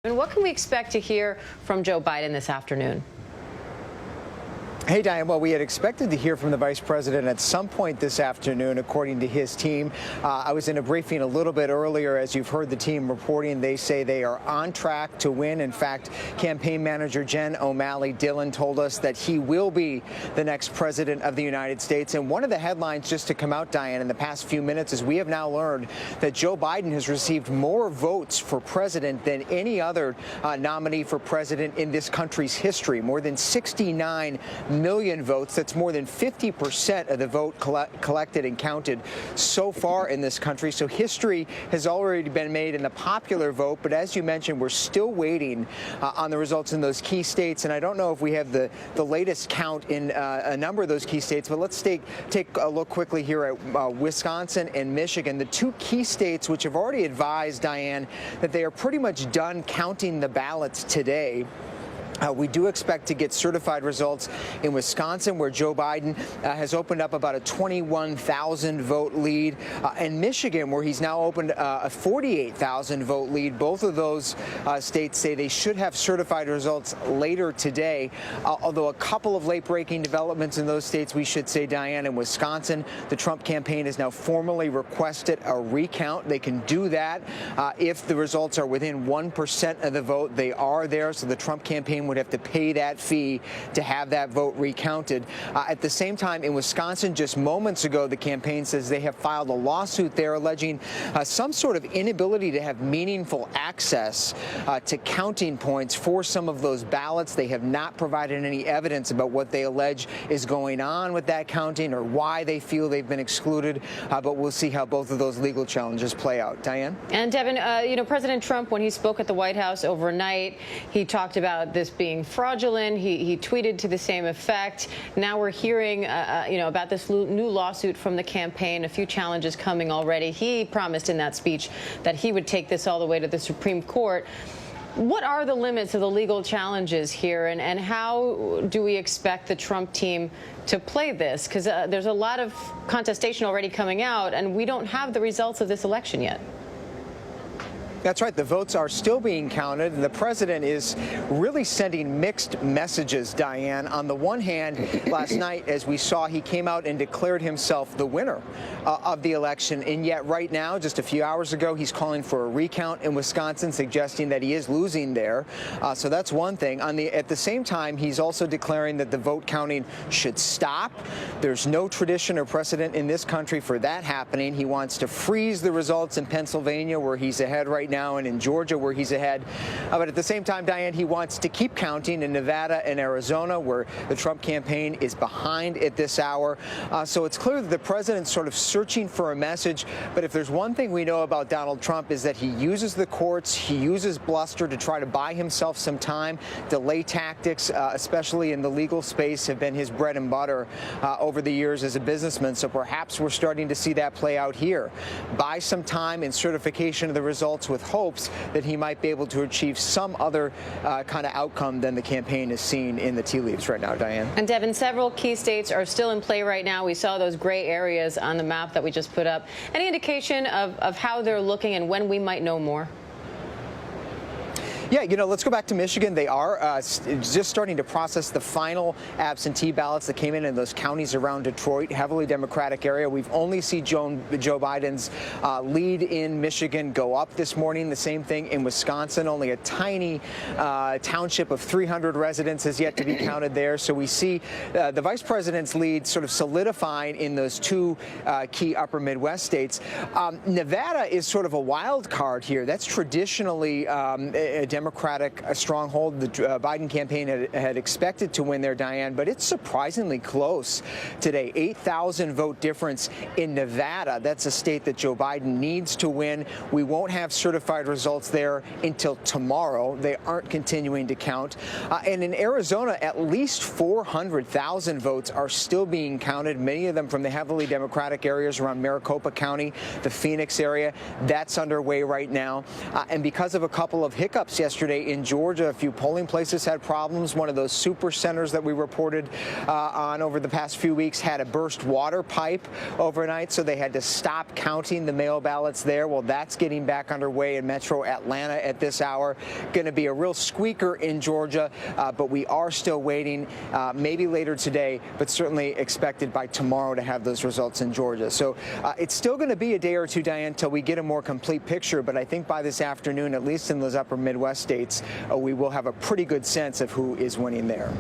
And what can we expect to hear from Joe Biden this afternoon? Hey, Diane. Well, we had expected to hear from the vice president at some point this afternoon, according to his team. I was in a briefing a little bit earlier. As you've heard the team reporting, they say they are on track to win. In fact, campaign manager Jen O'Malley Dillon told us that he will be the next president of the United States. And one of the headlines just to come out, Diane, in the past few minutes is we have now learned that Joe Biden has received more votes for president than any other nominee for president in this country's history. More than 69 million votes. That's more than 50% of the vote collected and counted so far in this country. So history has already been made in the popular vote. But as you mentioned, we're still waiting on the results in those key states. And I don't know if we have the latest count in a number of those key states. But let's take a look quickly here at Wisconsin and Michigan, the two key states which have already advised, Diane, that they are pretty much done counting the ballots today. We do expect to get certified results in Wisconsin, where Joe Biden has opened up about a 21,000 vote lead, and Michigan, where he's now opened a 48,000 vote lead. Both of those states say they should have certified results later today, although a couple of late-breaking developments in those states, we should say, Diane. In Wisconsin, the Trump campaign has now formally requested a recount. They can do that if the results are within 1% of the vote. They are there, so the Trump campaign would have to pay that fee to have that vote recounted. At the same time, in Wisconsin, just moments ago, the campaign says they have filed a lawsuit there alleging some sort of inability to have meaningful access to counting points for some of those ballots. They have not provided any evidence about what they allege is going on with that counting or why they feel they've been excluded. But we'll see how both of those legal challenges play out. Diane? And Devin, President Trump, when he spoke at the White House overnight, he talked about this being fraudulent. He tweeted to the same effect. Now we're hearing, about this new lawsuit from the campaign, a few challenges coming already. He promised in that speech that he would take this all the way to the Supreme Court. What are the limits of the legal challenges here, and how do we expect the Trump team to play this? Because there's a lot of contestation already coming out, and we don't have the results of this election yet. That's right. The votes are still being counted, and the president is really sending mixed messages, Diane. On the one hand, last night, as we saw, he came out and declared himself the winner of the election. And yet right now, just a few hours ago, he's calling for a recount in Wisconsin, suggesting that he is losing there. So that's one thing. At the same time, he's also declaring that the vote counting should stop. There's no tradition or precedent in this country for that happening. He wants to freeze the results in Pennsylvania, where he's ahead right now, and in Georgia, where he's ahead. But at the same time, Diane, he wants to keep counting in Nevada and Arizona, where the Trump campaign is behind at this hour. So it's clear that the president's sort of searching for a message. But if there's one thing we know about Donald Trump is that he uses the courts, he uses bluster to try to buy himself some time. Delay tactics, especially in the legal space, have been his bread and butter over the years as a businessman. So perhaps we're starting to see that play out here. Buy some time in certification of the results with hopes that he might be able to achieve some other kind of outcome than the campaign is seeing in the tea leaves right now, Diane. And Devin, several key states are still in play right now. We saw those gray areas on the map that we just put up. Any indication of how they're looking and when we might know more? Yeah, let's go back to Michigan. They are just starting to process the final absentee ballots that came in those counties around Detroit, heavily Democratic area. We've only seen Joe Biden's lead in Michigan go up this morning. The same thing in Wisconsin. Only a tiny township of 300 residents has yet to be counted there. So we see the vice president's lead sort of solidifying in those two key upper Midwest states. Nevada is sort of a wild card here. That's traditionally a Democratic stronghold. The Biden campaign had expected to win there, Diane, but it's surprisingly close today. 8,000 vote difference in Nevada. That's a state that Joe Biden needs to win. We won't have certified results there until tomorrow. They aren't continuing to count. And in Arizona, at least 400,000 votes are still being counted, many of them from the heavily Democratic areas around Maricopa County, the Phoenix area. That's underway right now. And because of a couple of hiccups yesterday, yesterday in Georgia. A few polling places had problems. One of those super centers that we reported on over the past few weeks had a burst water pipe overnight, so they had to stop counting the mail ballots there. Well, that's getting back underway in metro Atlanta at this hour. Going to be a real squeaker in Georgia, but we are still waiting, maybe later today, but certainly expected by tomorrow to have those results in Georgia. So it's still going to be a day or two, Diane, until we get a more complete picture, but I think by this afternoon, at least in those upper Midwest states, we will have a pretty good sense of who is winning there.